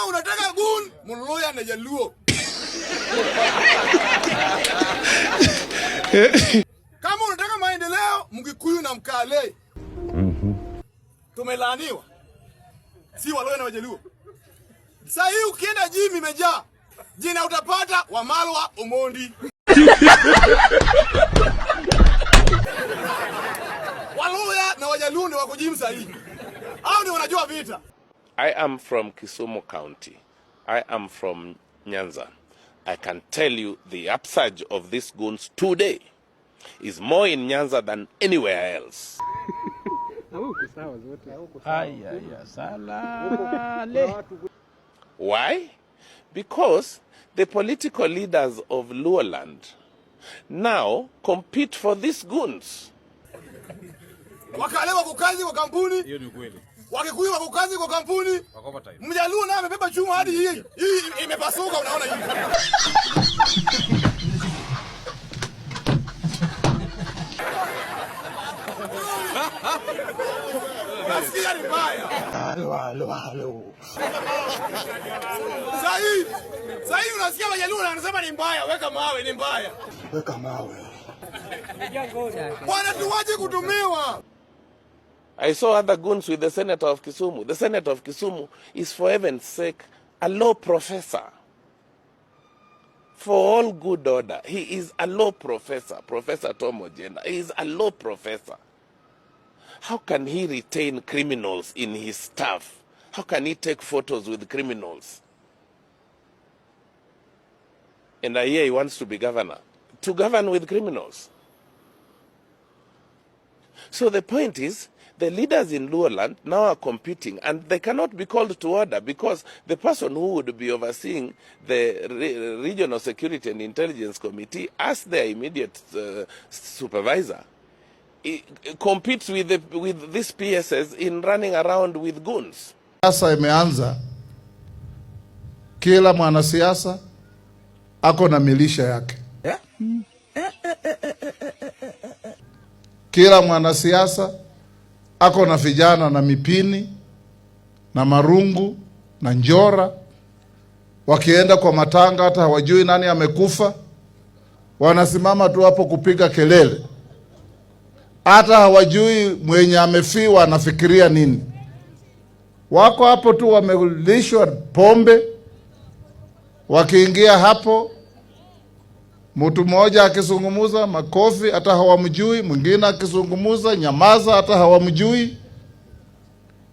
Kama unataka Goon, Mluhya na Mjaluo. Kama unataka maendeleo, Mgikuyu na Mkale. Tumelaaniwa. Si Waluhya na Mjaluo. Sasa hii ukienda gym imejaa. Jina utapata Wamalwa Omondi. Waluhya na Mjaluo ni wako gym sahihi. Hao ndio wanajua vita. I am from Kisumu County. I am from Nyanza. I can tell you the upsurge of these goons today is more in Nyanza than anywhere else. Why? Because the political leaders of Luoland now compete for these goons. Wakale wako kazi kwa kampuni. Hiyo ni kweli. Wakikuyu wako kazi kwa kampuni. Mjaluo na amebeba chuma hadi hii imepasuka, unaona hivi. Nasikia ni mbaya. Halo. Sahi unasikia Mjaluo anasema ni mbaya, weka mawe ni mbaya. Weka mawe. Bwana tuwaje kutumiwa. I saw other goons with the senator of Kisumu. The senator of Kisumu is, for heaven's sake, a law professor. For all good order, he is a law professor, Professor Tomo Jenda. He is a law professor. How can he retain criminals in his staff? How can he take photos with criminals? And I hear he wants to be governor. To govern with criminals. So the point is, the leaders in Luoland now are competing, and they cannot be called to order because the person who would be overseeing the Regional Security and Intelligence Committee, as their immediate supervisor, competes with these PSs in running around with goons. Sasa imeanza, kila mwanasiasa ako na milisha yake. Kila mwanasiasa ako na vijana na mipini na marungu na njora, wakienda kwa matanga hata hawajui nani amekufa, wanasimama tu hapo kupiga kelele, hata hawajui mwenye amefiwa anafikiria nini. Wako hapo tu wamelishwa pombe, wakiingia hapo mtu mmoja akizungumuza makofi hata hawamjui, mwingine akizungumuza nyamaza hata hawamjui.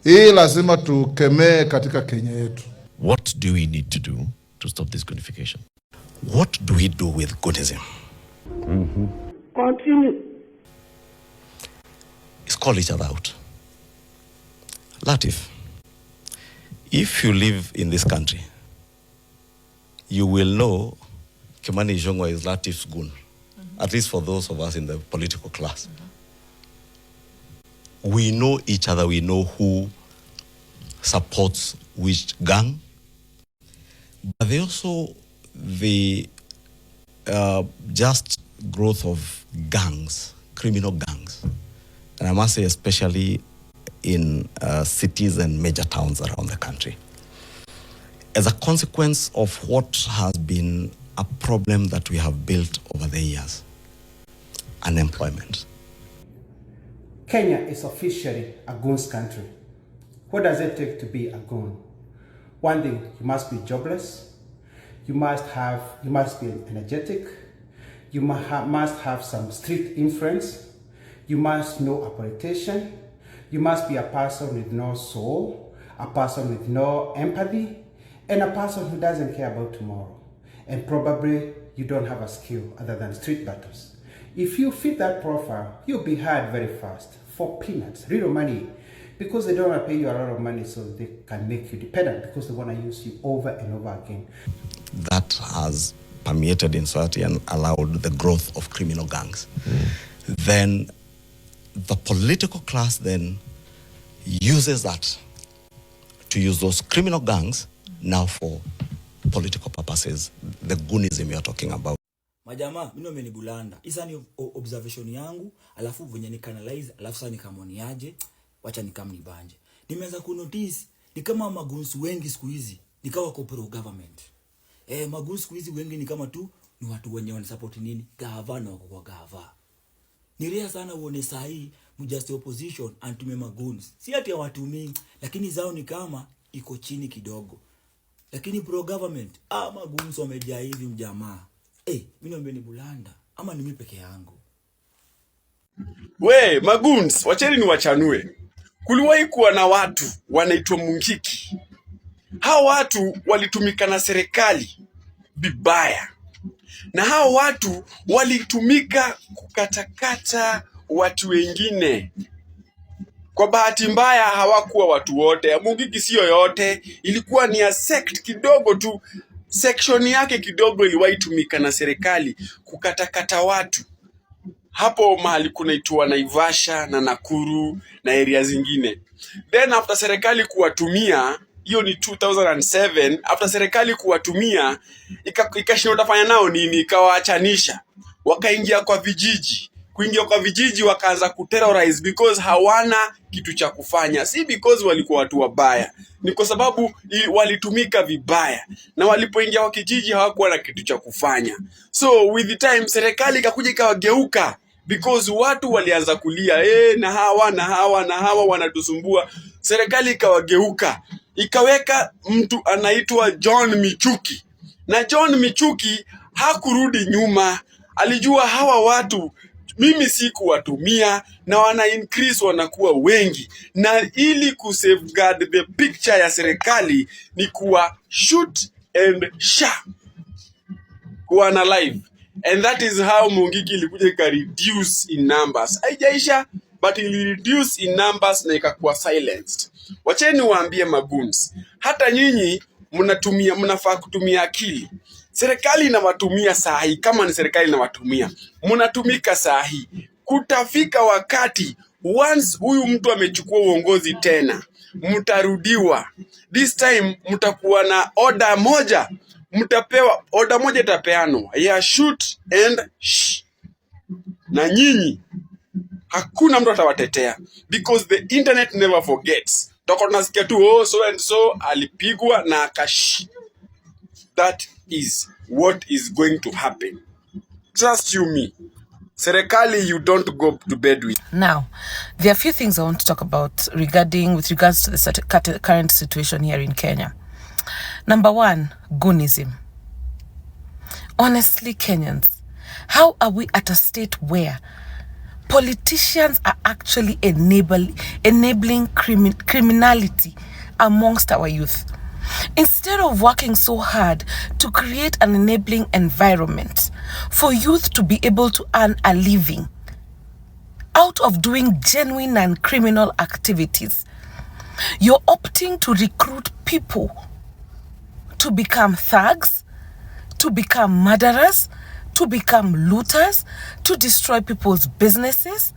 Hii lazima tukemee katika Kenya yetu. What do we need to do to stop this Goonification? What do we do with Goonism? Continue. Let's call each other out. Latif, if you live in this country, you will know Kimani Ichung'wah is Latif's goon, at least for those of us in the political class. We know each other, we know who supports which gang, but they also the just growth of gangs, criminal gangs, and I must say especially in cities and major towns around the country. As a consequence of what has been a problem that we have built over the years, unemployment. Kenya is officially a goons country. What does it take to be a goon? One thing, you must be jobless, you must be energetic, you must have some street influence, you must know a politician, you must be a person with no soul, a person with no empathy, and a person who doesn't care about tomorrow. And probably you don't have a skill other than street battles. If you fit that profile, you'll be hired very fast for peanuts, real money, because they don't want to pay you a lot of money so they can make you dependent, because they want to use you over and over again. That has permeated in society and allowed the growth of criminal gangs. Then the political class then uses that to use those criminal gangs now for political purposes, the Goonism you're talking about. Majama, mimi amenibulanda. Isa ni observation yangu, alafu venye ni canalize, alafu sasa nikamoniaje, wacha nikamnibanje. Nimeanza ku notice ni kama magunsu wengi siku hizi nikawa kwa pro government. Magoons siku hizi wengi ni kama tu ni watu wenye wana support nini? Gavana wako kwa gava. Ni rare sana uone sahi mjust opposition antume magoons. Si ati watu mingi, lakini zao ni kama iko chini kidogo. Lakini pro government, magoons wamejaa hivi mjamaa. Mimi naomba ni bulanda ama ni mimi peke yangu. We, magoons, wacheni ni wachanue. Kuliwahi kuwa na watu wanaitwa Mungiki. Hao watu walitumika na serikali vibaya. Na hao watu walitumika kukatakata watu wengine. Kwa bahati mbaya hawakuwa watu wote. Mungiki sio yote, ilikuwa ni a sect kidogo tu. Section yake kidogo iliwahi tumika na serikali kukatakata watu. Hapo mahali kunaitwa Naivasha na Nakuru na area zingine. Then after serikali kuwatumia, hiyo ni 2007, after serikali kuwatumia, ikashindwa tafanya nao nini, ikawaachanisha. Wakaingia kwa vijiji. Kuingia kwa vijiji wakaanza kuterrorize because hawana kitu cha kufanya. Si because walikuwa watu wabaya. Ni kwa sababu walitumika vibaya. Na walipoingia kwa kijiji hawakuwa na kitu cha kufanya. So with the time serikali ikakuja ikawageuka because watu walianza kulia na hawa wanatusumbua. Serikali ikawageuka. Ikaweka mtu anaitwa John Michuki. Na John Michuki hakurudi nyuma. Alijua hawa watu mimi si kuwatumia na wana increase wanakuwa wengi. Na ili kusafeguard the picture ya serikali ni kuwa shoot and share. Kuwa na live. And that is how Mungiki ilikuja ika reduce in numbers. Haijaisha, but ili reduce in numbers na ikakuwa silenced. Wacheni waambie magoons. Hata nyinyi mnafaa kutumia akili. Serikali inawatumia sahi, kama ni serikali inawatumia. Mnatumika sahi. Kutafika wakati, once huyu mtu amechukua uongozi tena, mtarudiwa. This time, mtakuwa na order moja. Mtapewa, order moja itapeanwa. Ya shoot and shh. Na nyinyi, hakuna mtu atawatetea. Because the internet never forgets. Toko tunasikia tu, so and so alipigwa na akash. That is what is going to happen. Trust you me. Serikali, you don't go to bed with. Now, there are a few things I want to talk about with regards to the current situation here in Kenya. Number one, Goonism. Honestly, Kenyans, how are we at a state where politicians are actually enabling criminality amongst our youth? Instead of working so hard to create an enabling environment for youth to be able to earn a living out of doing genuine and criminal activities, you're opting to recruit people to become thugs, to become murderers, to become looters, to destroy people's businesses,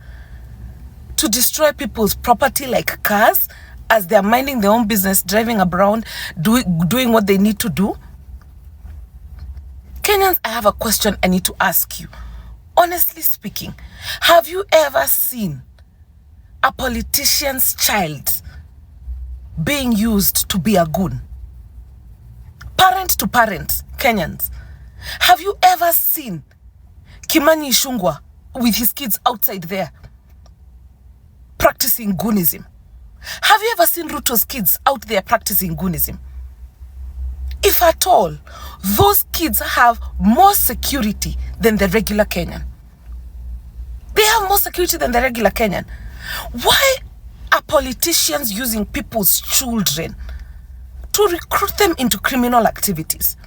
to destroy people's property like cars, as they're minding their own business, driving around, doing what they need to do. Kenyans, I have a question I need to ask you. Honestly speaking, have you ever seen a politician's child being used to be a goon? Parent to parent, Kenyans, have you ever seen Kimani Ichung'wah with his kids outside there practicing Goonism? Have you ever seen Ruto's kids out there practicing Goonism? If at all, those kids have more security than the regular Kenyan. They have more security than the regular Kenyan. Why are politicians using people's children to recruit them into criminal activities?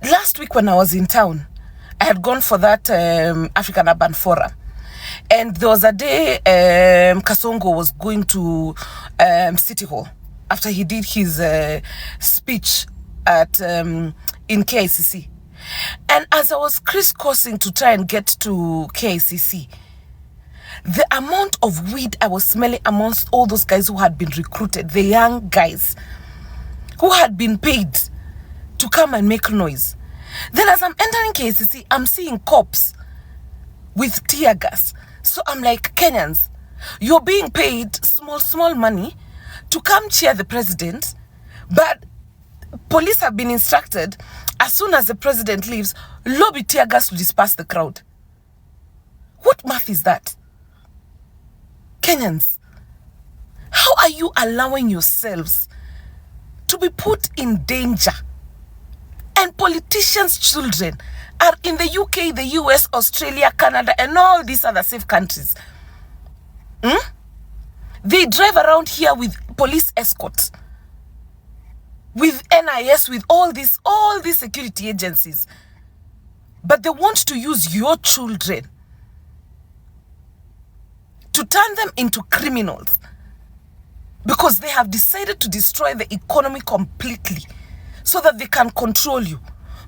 Last week when I was in town, I had gone for that African Urban Forum. And there was a day Kasongo was going to City Hall after he did his speech at in KICC. And as I was crisscrossing to try and get to KICC, the amount of weed I was smelling amongst all those guys who had been recruited, the young guys who had been paid to come and make noise. Then as I'm entering KICC, I'm seeing cops with tear gas. So I'm like, Kenyans, you're being paid small money to come cheer the president, But police have been instructed, as soon as the president leaves, lobby tear gas to disperse the crowd. What math is that? Kenyans, how are you allowing yourselves to be put in danger? And politicians' children are in the UK, the US, Australia, Canada, and all these other safe countries. They drive around here with police escorts, with NIS, with all these security agencies. But they want to use your children to turn them into criminals because they have decided to destroy the economy completely so that they can control you.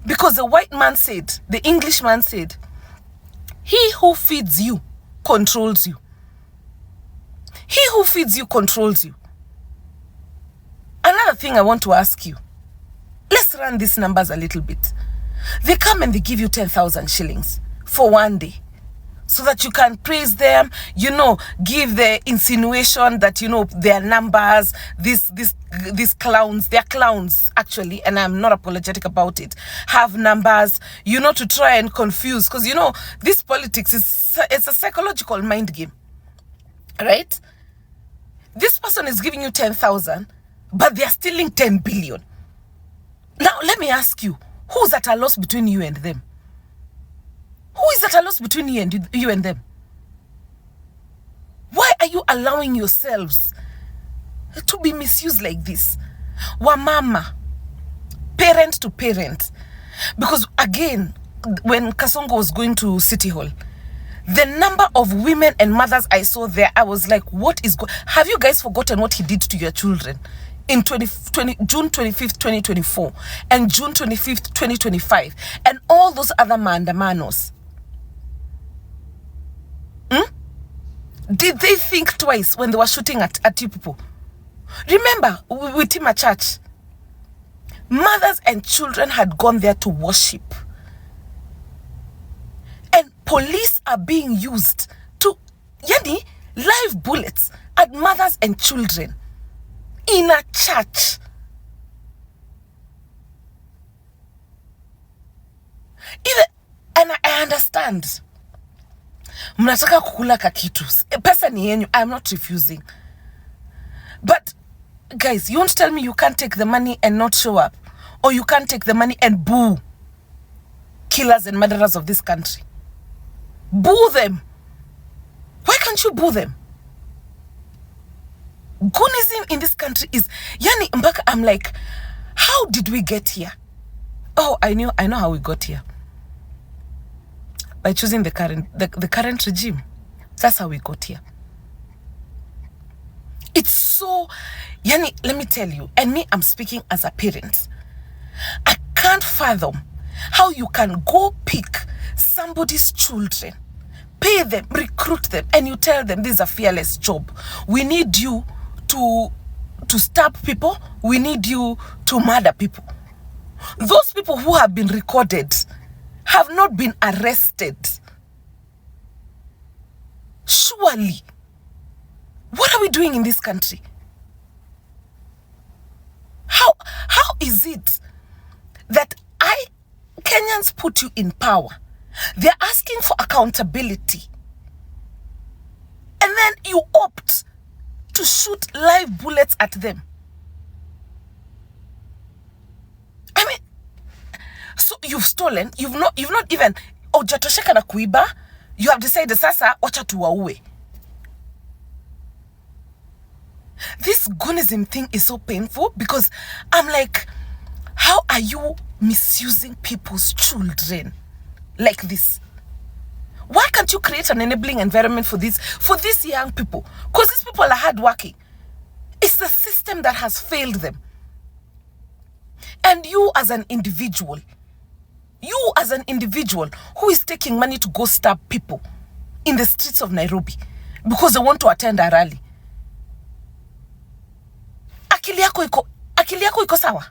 Because the white man said, the Englishman said, he who feeds you controls you. He who feeds you controls you. Another thing I want to ask you, let's run these numbers a little bit. They come and they give you 10,000 shillings for one day so that you can praise them, give the insinuation that, their numbers, these clowns, they're clowns actually, and I'm not apologetic about it, have numbers, to try and confuse, because, this politics it's a psychological mind game, right? This person is giving you 10,000, but they're stealing 10 billion. Now, let me ask you, who's at a loss between you and them? Who is at a loss between you and them? Why are you allowing yourselves to be misused like this? Wamama, parent to parent. Because again, when Kasongo was going to City Hall, the number of women and mothers I saw there, I was like, what is going... Have you guys forgotten what he did to your children in June 25th, 2024 and June 25th, 2025 and all those other maandamanos? Did they think twice when they were shooting at you people? Remember, with Tima Church, mothers and children had gone there to worship. And police are being used to, live bullets at mothers and children in a church. And I understand. Mnataka kukula kakitu. Pesa ni yenyu. I'm not refusing. But, guys, you won't tell me you can't take the money and not show up. Or you can't take the money and boo killers and murderers of this country. Boo them. Why can't you boo them? Goonism in this country is... Mbaka, I'm like, how did we get here? Oh, I know how we got here. By choosing the current regime. That's how we got here. It's so... let me tell you, and me, I'm speaking as a parent. I can't fathom how you can go pick somebody's children, pay them, recruit them, and you tell them this is a fearless job. We need you to stab people. We need you to murder people. Those people who have been recorded have not been arrested. Surely. What are we doing in this country? How is it that Kenyans put you in power? They're asking for accountability. And then you opt to shoot live bullets at them. I mean, so you've stolen, you've not even ojatosheka na kuiba, you have decided sasa wacha tuwaue. This Goonism thing is so painful because I'm like, how are you misusing people's children like this? Why can't you create an enabling environment for these young people? Because these people are hardworking. It's the system that has failed them. And you as an individual who is taking money to go stab people in the streets of Nairobi because they want to attend a rally. Akili yako iko sawa?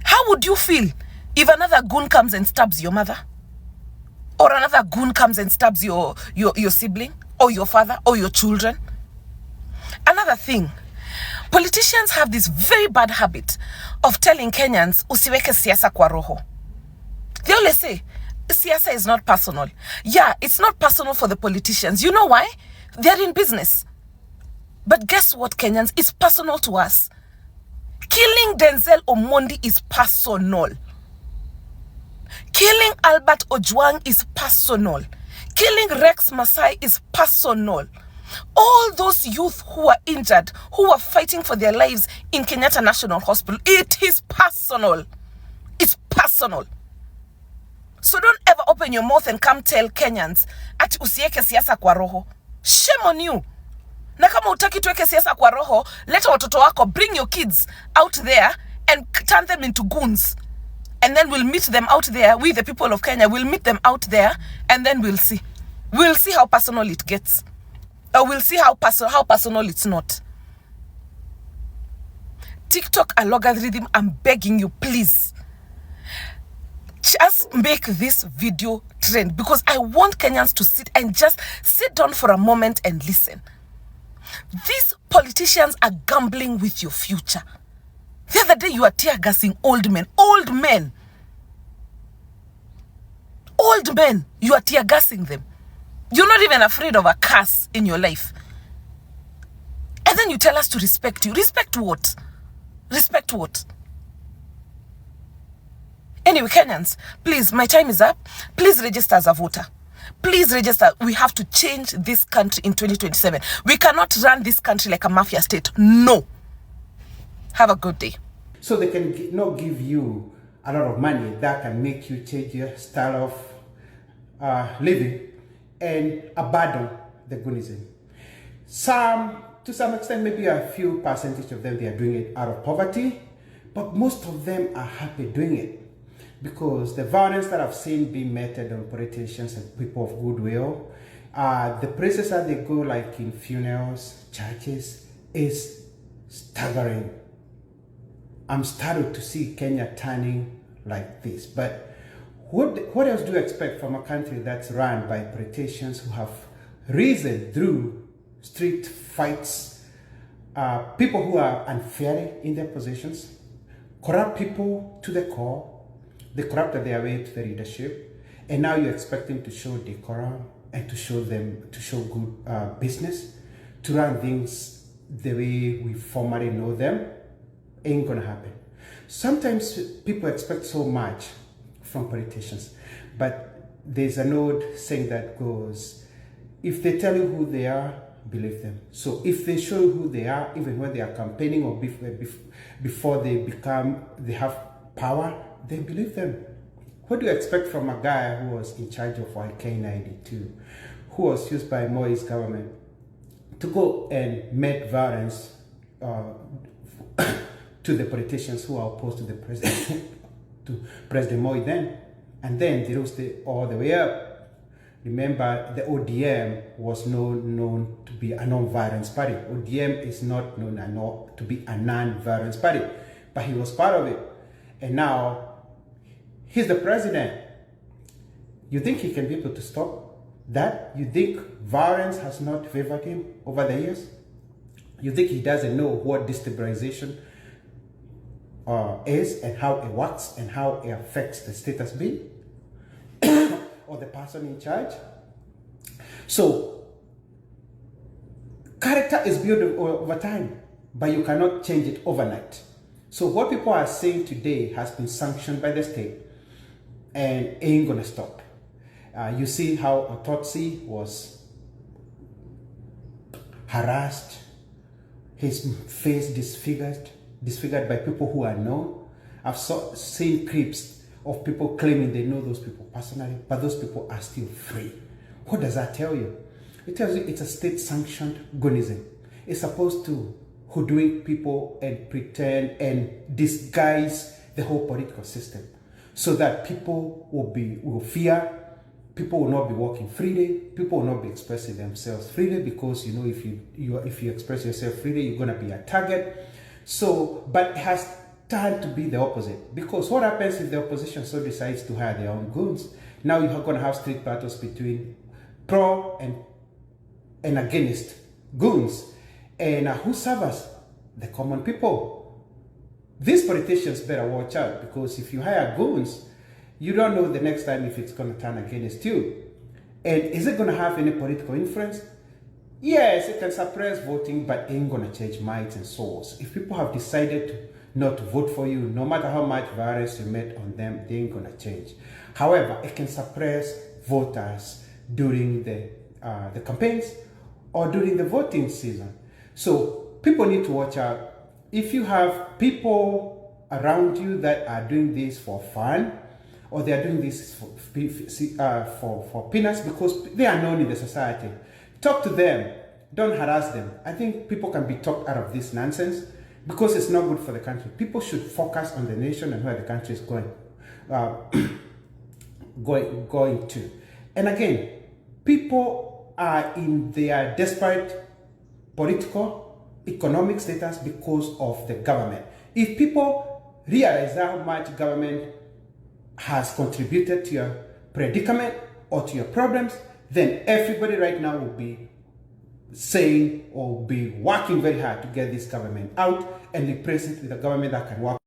How would you feel if another goon comes and stabs your mother? Or another goon comes and stabs your sibling? Or your father? Or your children? Another thing, Politicians have this very bad habit of telling Kenyans, usiweke siasa kwa roho. They always say, siasa is not personal. Yeah, it's not personal for the politicians. You know why? They're in business. But guess what, Kenyans? It's personal to us. Killing Denzel Omondi is personal. Killing Albert Ojwang is personal. Killing Rex Masai is personal. All those youth who are injured, who are fighting for their lives in Kenyatta National Hospital, it is personal. It's personal. So don't ever open your mouth and come tell Kenyans, ati usieke siasa kwa roho. Shame on you. Na kama utaki tuweke siasa kwa roho, leta watoto wako, bring your kids out there and turn them into goons. And then we'll meet them out there, we the people of Kenya, we'll meet them out there, and then we'll see. We'll see how personal it gets. Or we'll see how personal it's not. TikTok algorithm, I'm begging you, please. Just make this video trend, because I want Kenyans to sit down for a moment and listen. These politicians are gambling with your future. The other day you are tear gassing old men. Old men. Old men. You are tear gassing them. You're not even afraid of a curse in your life. And then you tell us to respect you. Respect what? Respect what? Anyway, Kenyans, please, my time is up. Please register as a voter. Please register. We have to change this country in 2027. We cannot run this country like a mafia state. No. Have a good day. So they can not give you a lot of money that can make you change your style of living and abandon the Goonism. To some extent, maybe a few percentage of them, they are doing it out of poverty, but most of them are happy doing it. Because the violence that I've seen being meted on politicians and people of goodwill, the places that they go, like in funerals, churches, is staggering. I'm startled to see Kenya turning like this. But what else do you expect from a country that's run by politicians who have risen through street fights, people who are unfair in their positions, corrupt people to the core? They corrupted their way to the leadership, and now you expect them to show decorum and to show good business, to run things the way we formerly know them. Ain't gonna happen. Sometimes people expect so much from politicians, but there's an old saying that goes, if they tell you who they are, believe them. So if they show you who they are, even when they are campaigning or before they have power, they believe them. What do you expect from a guy who was in charge of YK92, who was used by Moi's government to go and make violence to the politicians who are opposed to the president, to President Moi then, and then they rose all the way up. Remember, the ODM was known to be a non-violence party. ODM is not known to be a non-violence party, but he was part of it. And now, he's the president. You think he can be able to stop that? You think violence has not favored him over the years? You think he doesn't know what destabilization is and how it works and how it affects the status being or the person in charge? So, character is built over time, but you cannot change it overnight. So what people are saying today has been sanctioned by the state and ain't gonna stop. You see how Ototsi was harassed, his face disfigured by people who are known. I've seen clips of people claiming they know those people personally, but those people are still free. What does that tell you? It tells you it's a state-sanctioned Goonism. It's supposed to hoodwink people and pretend and disguise the whole political system so that people will fear, people will not be walking freely, people will not be expressing themselves freely, because you know if you express yourself freely, you're going to be a target. So, but it has turned to be the opposite, because what happens if the opposition so decides to hire their own goons? Now you're going to have street battles between pro and against goons. And who suffers? the common people. These politicians better watch out, because if you hire goons, you don't know the next time if it's going to turn against you. And is it going to have any political influence? Yes, it can suppress voting, but ain't going to change minds and souls. If people have decided not to vote for you, no matter how much violence you met on them, they ain't going to change. However, it can suppress voters during the campaigns or during the voting season. So people need to watch out. If you have people around you that are doing this for fun, or they are doing this for peanuts because they are known in the society, talk to them. Don't harass them. I think people can be talked out of this nonsense because it's not good for the country. People should focus on the nation and where the country is going, going to. And again, people are in their desperate political, economic status because of the government. If people realize how much government has contributed to your predicament or to your problems, then everybody right now will be saying or be working very hard to get this government out and replace it with a government that can work